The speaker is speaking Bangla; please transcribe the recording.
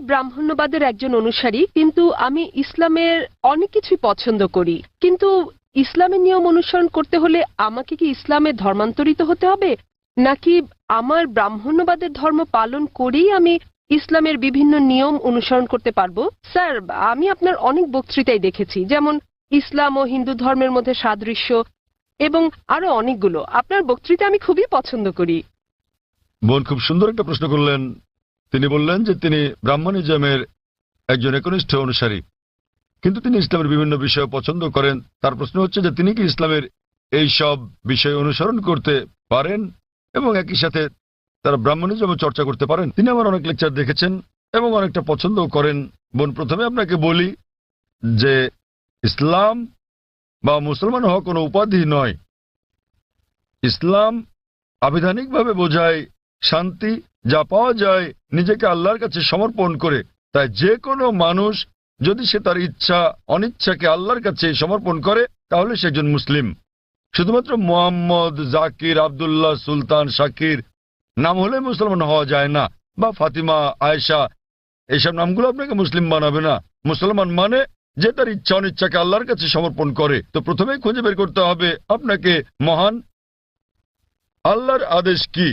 ব্রাহ্মণ্যবাদের একজন অনুসারী, কিন্তু আমি ইসলামের অনেক কিছুই পছন্দ করি। কিন্তু ইসলামের নিয়ম অনুসরণ করতে হলে আমাকে কি ইসলামে ধর্মান্তরিত হতে হবে, নাকি আমার ব্রাহ্মণ্যবাদের ধর্ম পালন করেই আমি ইসলামের বিভিন্ন নিয়ম অনুসরণ করতে পারবো? স্যার, আমি আপনার অনেক বক্তৃতাই দেখেছি, যেমন ইসলাম ও হিন্দু ধর্মের মধ্যে সাদৃশ্য এবং আরো অনেকগুলো। আপনার বক্তৃতা আমি খুবই পছন্দ করি। বোন খুব সুন্দর একটা প্রশ্ন করলেন। তিনি বললেন যে তিনি ব্রাহ্মণিজমের একজন একনিষ্ঠ অনুসারী, কিন্তু তিনি ইসলামের বিভিন্ন বিষয় পছন্দ করেন। তার প্রশ্ন হচ্ছে যে তিনি কি ইসলামের এই সব বিষয় অনুসরণ করতে পারেন এবং একই সাথে তারা ব্রাহ্মণিজম চর্চা করতে পারেন। তিনি আমার অনেক লেকচার দেখেছেন এবং অনেকটা পছন্দও করেন। বোন, প্রথমে আপনাকে বলি যে ইসলাম বা মুসলমান হওয়া কোনো উপাধি নয়। ইসলাম আবিধানিকভাবে বোঝায় শান্তি, যা পাওয়া যায় নিজেকে আল্লাহর কাছে সমর্পণ করে। তাই যে কোনো মানুষ যদি সে তার ইচ্ছা অনিচ্ছাকে আল্লাহর কাছে সমর্পণ করে তাহলে সে একজন মুসলিম। শুধুমাত্র মোহাম্মদ, জাকির, আবদুল্লাহ, সুলতান, শাকির নাম হলে মুসলমান হওয়া যায় না, বা ফাতিমা, আয়েশা, এইসব নামগুলো আপনাকে মুসলিম বানাবে না। মুসলমান মানে যে তার ইচ্ছা অনিচ্ছাকে আল্লাহর কাছে সমর্পণ করে। তো প্রথমেই খুঁজে বের করতে হবে আপনাকে মহান আল্লাহর আদেশ কি,